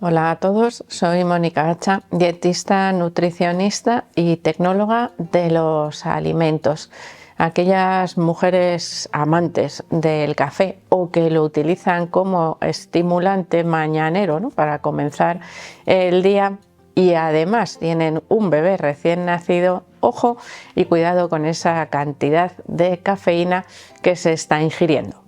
Hola a todos, soy Mónica Hacha, dietista, nutricionista y tecnóloga de los alimentos. Aquellas mujeres amantes del café o que lo utilizan como estimulante mañanero, ¿no?, para comenzar el día, y además tienen un bebé recién nacido, ojo y cuidado con esa cantidad de cafeína que se está ingiriendo.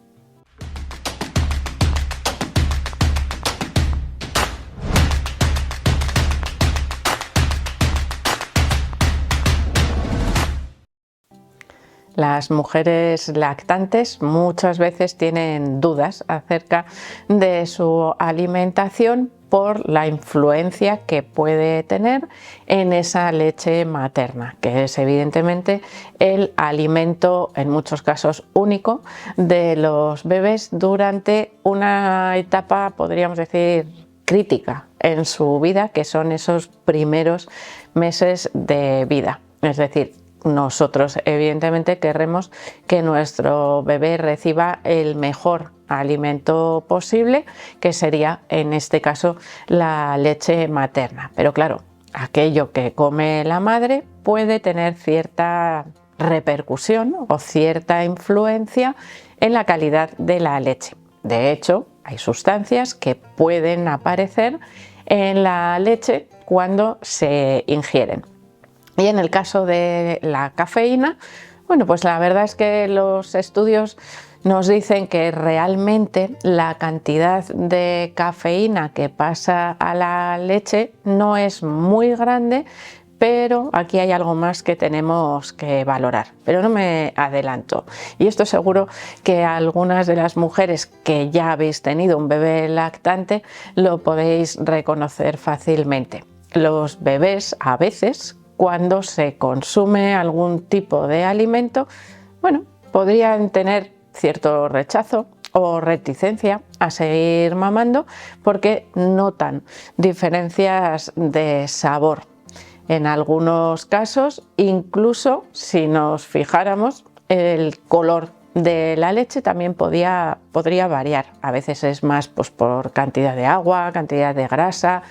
Las mujeres lactantes muchas veces tienen dudas acerca de su alimentación por la influencia que puede tener en esa leche materna, que es evidentemente el alimento, en muchos casos único, de los bebés durante una etapa, podríamos decir, crítica en su vida, que son esos primeros meses de vida. Es decir, nosotros evidentemente querremos que nuestro bebé reciba el mejor alimento posible, que sería en este caso la leche materna. Pero claro, aquello que come la madre puede tener cierta repercusión o cierta influencia en la calidad de la leche. De hecho, hay sustancias que pueden aparecer en la leche cuando se ingieren. Y en el caso de la cafeína, bueno, pues la verdad es que los estudios nos dicen que realmente la cantidad de cafeína que pasa a la leche no es muy grande, pero aquí hay algo más que tenemos que valorar, pero no me adelanto. Y esto seguro que algunas de las mujeres que ya habéis tenido un bebé lactante lo podéis reconocer fácilmente. Los bebés a veces, cuando se consume algún tipo de alimento, bueno, podrían tener cierto rechazo o reticencia a seguir mamando porque notan diferencias de sabor. En algunos casos, incluso si nos fijáramos, el color de la leche también podría variar. A veces es más pues, por cantidad de agua, cantidad de grasa,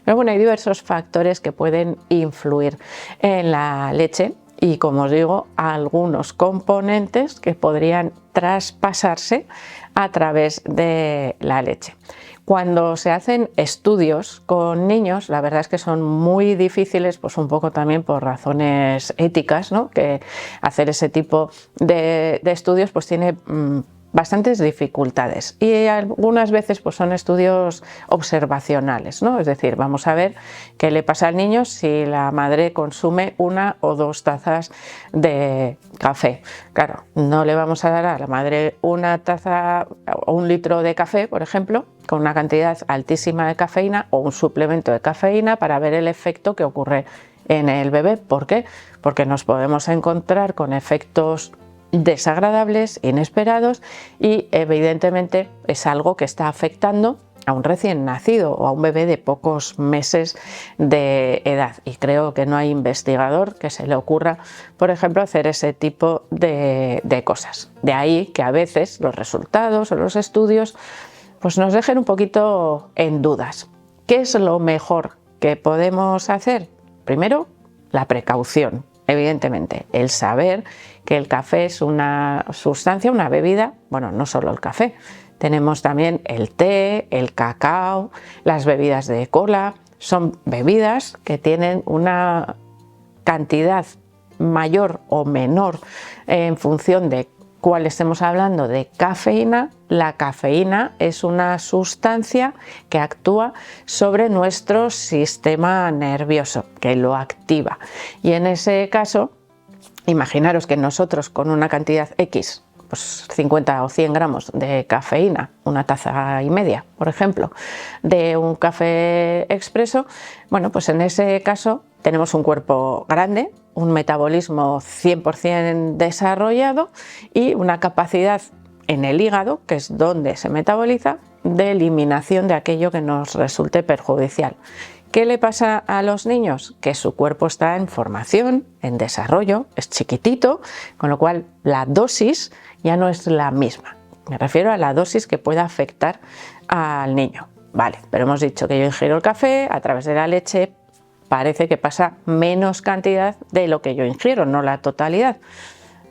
pero bueno, hay diversos factores que pueden influir en la leche y, como os digo, algunos componentes que podrían traspasarse a través de la leche. Cuando se hacen estudios con niños, la verdad es que son muy difíciles, pues un poco también por razones éticas, ¿no?, que hacer ese tipo de estudios pues tiene bastantes dificultades, y algunas veces pues son estudios observacionales, ¿no? Es decir, vamos a ver qué le pasa al niño si la madre consume 1 o 2 tazas de café. Claro, no le vamos a dar a la madre 1 taza o 1 litro de café, por ejemplo, con una cantidad altísima de cafeína, o un suplemento de cafeína para ver el efecto que ocurre en el bebé. ¿Por qué? Porque nos podemos encontrar con efectos desagradables, inesperados, y evidentemente es algo que está afectando a un recién nacido o a un bebé de pocos meses de edad, y creo que no hay investigador que se le ocurra, por ejemplo, hacer ese tipo de cosas. De ahí que a veces los resultados o los estudios pues nos dejen un poquito en dudas. ¿Qué es lo mejor que podemos hacer? Primero, la precaución. Evidentemente, el saber que el café es una sustancia, una bebida, bueno, no solo el café, tenemos también el té, el cacao, las bebidas de cola, son bebidas que tienen una cantidad mayor o menor en función de cuál estemos hablando de cafeína. La cafeína es una sustancia que actúa sobre nuestro sistema nervioso, que lo activa, y en ese caso, imaginaros que nosotros con una cantidad X, pues 50 o 100 gramos de cafeína, 1,5 tazas, por ejemplo, de un café expreso, bueno, pues en ese caso tenemos un cuerpo grande, un metabolismo 100% desarrollado y una capacidad en el hígado, que es donde se metaboliza, de eliminación de aquello que nos resulte perjudicial. ¿Qué le pasa a los niños? Que su cuerpo está en formación, en desarrollo, es chiquitito, con lo cual la dosis ya no es la misma. Me refiero a la dosis que pueda afectar al niño. Vale, pero hemos dicho que yo ingiero el café a través de la leche, parece que pasa menos cantidad de lo que yo ingiero, no la totalidad.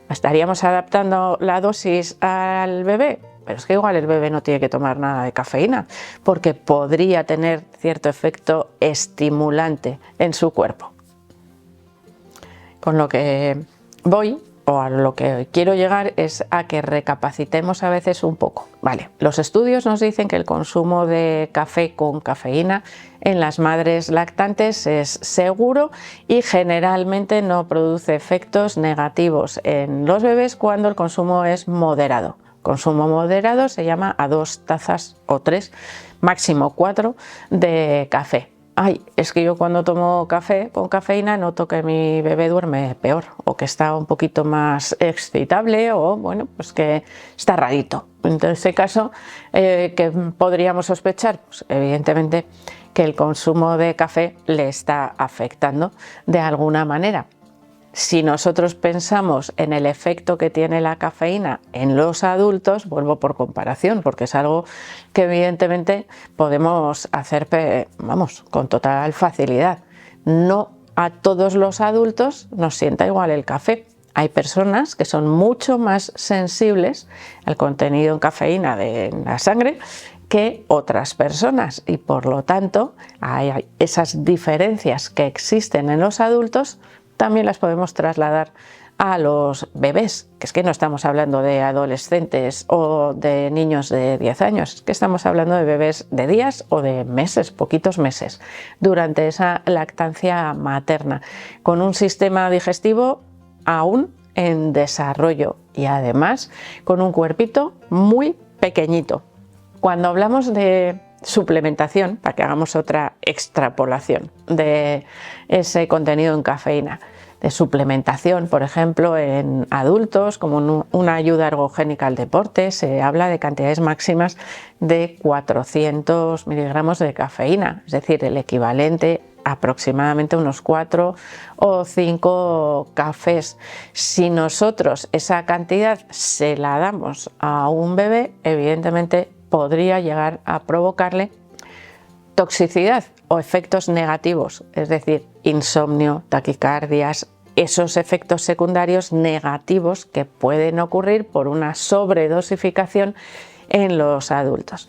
¿Estaríamos adaptando la dosis al bebé? Pero es que igual el bebé no tiene que tomar nada de cafeína, porque podría tener cierto efecto estimulante en su cuerpo. Con lo que voy, o a lo que quiero llegar, es a que recapacitemos a veces un poco. Vale, los estudios nos dicen que el consumo de café con cafeína en las madres lactantes es seguro y generalmente no produce efectos negativos en los bebés cuando el consumo es moderado. Consumo moderado se llama a 2 tazas o 3, máximo 4 de café. Ay, es que yo cuando tomo café con cafeína noto que mi bebé duerme peor o que está un poquito más excitable o bueno, pues que está rarito. En ese caso, ¿qué podríamos sospechar? Pues evidentemente que el consumo de café le está afectando de alguna manera. Si nosotros pensamos en el efecto que tiene la cafeína en los adultos, vuelvo por comparación, porque es algo que evidentemente podemos hacer, vamos, con total facilidad. No a todos los adultos nos sienta igual el café. Hay personas que son mucho más sensibles al contenido en cafeína de la sangre que otras personas y por lo tanto hay esas diferencias que existen en los adultos también las podemos trasladar a los bebés, que es que no estamos hablando de adolescentes o de niños de 10 años, es que estamos hablando de bebés de días o de meses, poquitos meses, durante esa lactancia materna, con un sistema digestivo aún en desarrollo y además con un cuerpito muy pequeñito. Cuando hablamos de suplementación, para que hagamos otra extrapolación de ese contenido en cafeína, de suplementación, por ejemplo, en adultos, como una ayuda ergogénica al deporte, se habla de cantidades máximas de 400 miligramos de cafeína, es decir, el equivalente aproximadamente unos 4 o 5 cafés. Si nosotros esa cantidad se la damos a un bebé, evidentemente podría llegar a provocarle toxicidad o efectos negativos, es decir, insomnio, taquicardias, esos efectos secundarios negativos que pueden ocurrir por una sobredosificación en los adultos.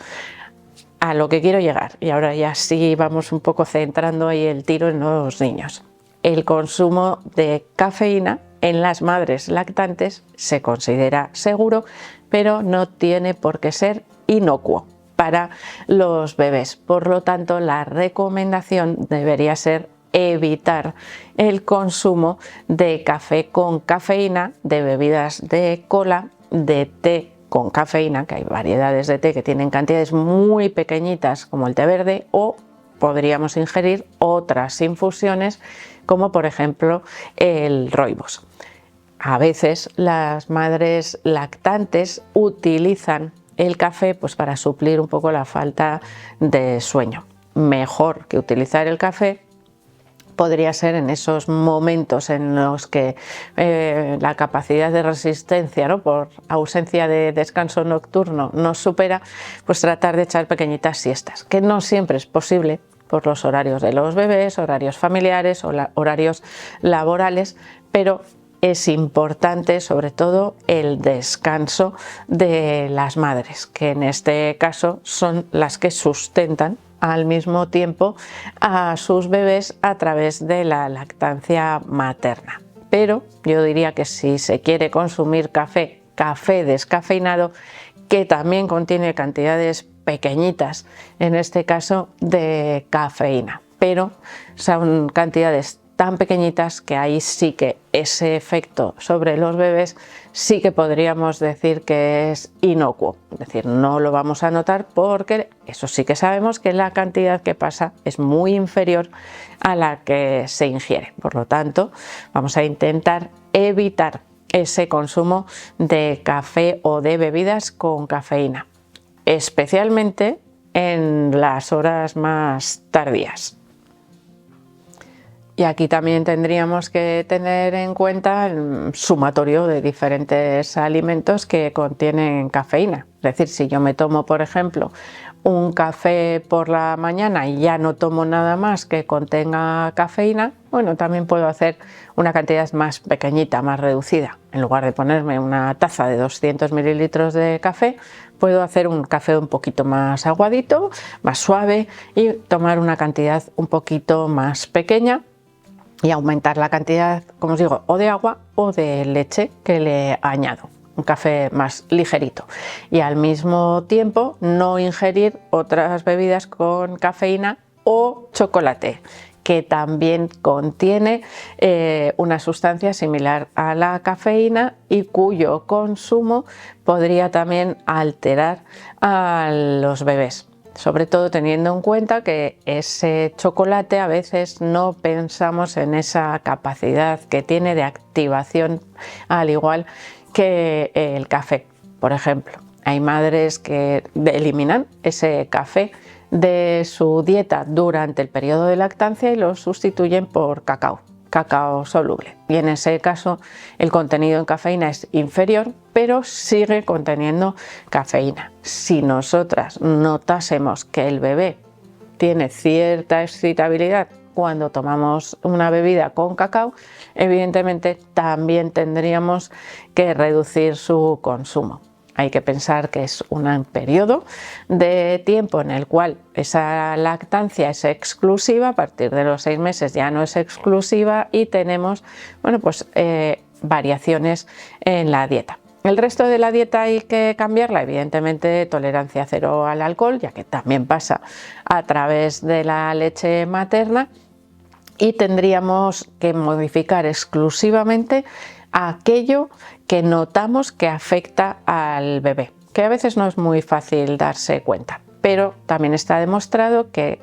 A lo que quiero llegar, y ahora ya sí vamos un poco centrando ahí el tiro en los niños. El consumo de cafeína en las madres lactantes se considera seguro, pero no tiene por qué ser inocuo para los bebés. Por lo tanto, la recomendación debería ser evitar el consumo de café con cafeína, de bebidas de cola, de té con cafeína, que hay variedades de té que tienen cantidades muy pequeñitas como el té verde, o podríamos ingerir otras infusiones como por ejemplo el rooibos. A veces las madres lactantes utilizan el café pues para suplir un poco la falta de sueño. Mejor que utilizar el café podría ser en esos momentos en los que la capacidad de resistencia, ¿no?, por ausencia de descanso nocturno nos supera, pues tratar de echar pequeñitas siestas, que no siempre es posible por los horarios de los bebés, horarios familiares o horarios laborales, pero es importante sobre todo el descanso de las madres, que en este caso son las que sustentan al mismo tiempo a sus bebés a través de la lactancia materna. Pero yo diría que si se quiere consumir café descafeinado, que también contiene cantidades pequeñitas, en este caso de cafeína, pero son cantidades tan pequeñitas que ahí sí que ese efecto sobre los bebés sí que podríamos decir que es inocuo, es decir, no lo vamos a notar porque eso sí que sabemos que la cantidad que pasa es muy inferior a la que se ingiere. Por lo tanto, vamos a intentar evitar ese consumo de café o de bebidas con cafeína, especialmente en las horas más tardías. Y aquí también tendríamos que tener en cuenta el sumatorio de diferentes alimentos que contienen cafeína. Es decir, si yo me tomo, por ejemplo, un café por la mañana y ya no tomo nada más que contenga cafeína, bueno, también puedo hacer una cantidad más pequeñita, más reducida. En lugar de ponerme una taza de 200 mililitros de café, puedo hacer un café un poquito más aguadito, más suave, y tomar una cantidad un poquito más pequeña y aumentar la cantidad, como os digo, o de agua o de leche que le añado. Un café más ligerito, y al mismo tiempo no ingerir otras bebidas con cafeína o chocolate, que también contiene una sustancia similar a la cafeína y cuyo consumo podría también alterar a los bebés. Sobre todo teniendo en cuenta que ese chocolate a veces no pensamos en esa capacidad que tiene de activación, al igual que el café. Por ejemplo, hay madres que eliminan ese café de su dieta durante el periodo de lactancia y lo sustituyen por cacao soluble, y en ese caso el contenido en cafeína es inferior, pero sigue conteniendo cafeína. Si nosotras notásemos que el bebé tiene cierta excitabilidad cuando tomamos una bebida con cacao, evidentemente también tendríamos que reducir su consumo. Hay que pensar que es un periodo de tiempo en el cual esa lactancia es exclusiva. A partir de los 6 meses ya no es exclusiva y tenemos, bueno, pues variaciones en la dieta. El resto de la dieta hay que cambiarla, evidentemente tolerancia cero al alcohol, ya que también pasa a través de la leche materna, y tendríamos que modificar exclusivamente aquello que notamos que afecta al bebé, que a veces no es muy fácil darse cuenta, pero también está demostrado que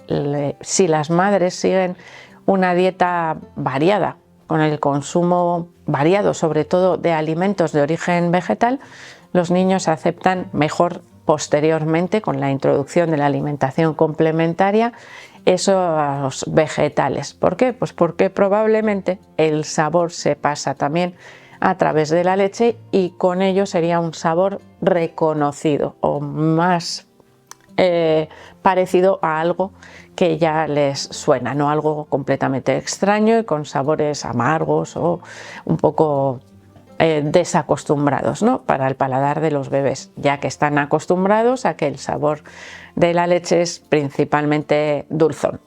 si las madres siguen una dieta variada, con el consumo variado sobre todo de alimentos de origen vegetal, los niños aceptan mejor posteriormente, con la introducción de la alimentación complementaria, esos vegetales. ¿Por qué? Pues porque probablemente el sabor se pasa también a través de la leche y con ello sería un sabor reconocido o más parecido a algo que ya les suena, no algo completamente extraño y con sabores amargos o un poco desacostumbrados, ¿no?, para el paladar de los bebés, ya que están acostumbrados a que el sabor de la leche es principalmente dulzón.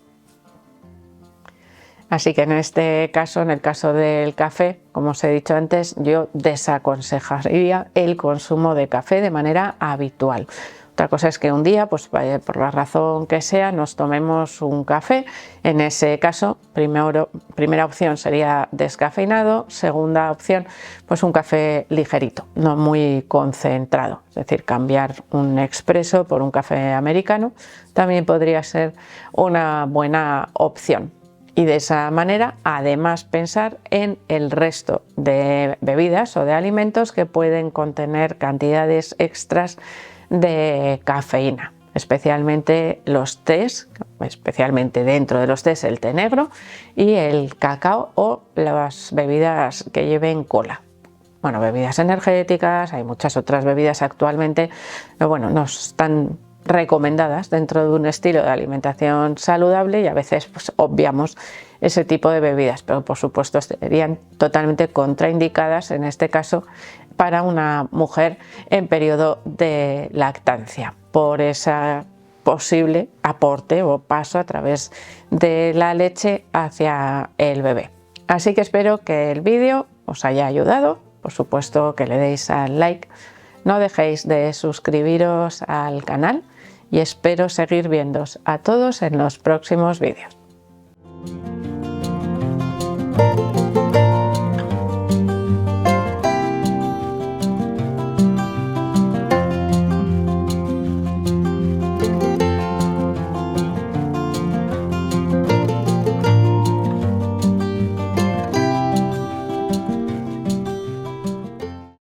Así que en este caso, en el caso del café, como os he dicho antes, yo desaconsejaría el consumo de café de manera habitual. Otra cosa es que un día, pues por la razón que sea, nos tomemos un café. En ese caso, primera opción sería descafeinado, segunda opción, pues un café ligerito, no muy concentrado, es decir, cambiar un expreso por un café americano también podría ser una buena opción. Y de esa manera, además, pensar en el resto de bebidas o de alimentos que pueden contener cantidades extras de cafeína, especialmente los tés, especialmente dentro de los tés el té negro y el cacao o las bebidas que lleven cola. Bueno, bebidas energéticas, hay muchas otras bebidas actualmente, pero bueno, no están recomendadas dentro de un estilo de alimentación saludable y a veces pues obviamos ese tipo de bebidas, pero por supuesto serían totalmente contraindicadas en este caso para una mujer en periodo de lactancia, por ese posible aporte o paso a través de la leche hacia el bebé. Así que espero que el vídeo os haya ayudado, por supuesto que le deis al like, no dejéis de suscribiros al canal y espero seguir viéndoos a todos en los próximos vídeos.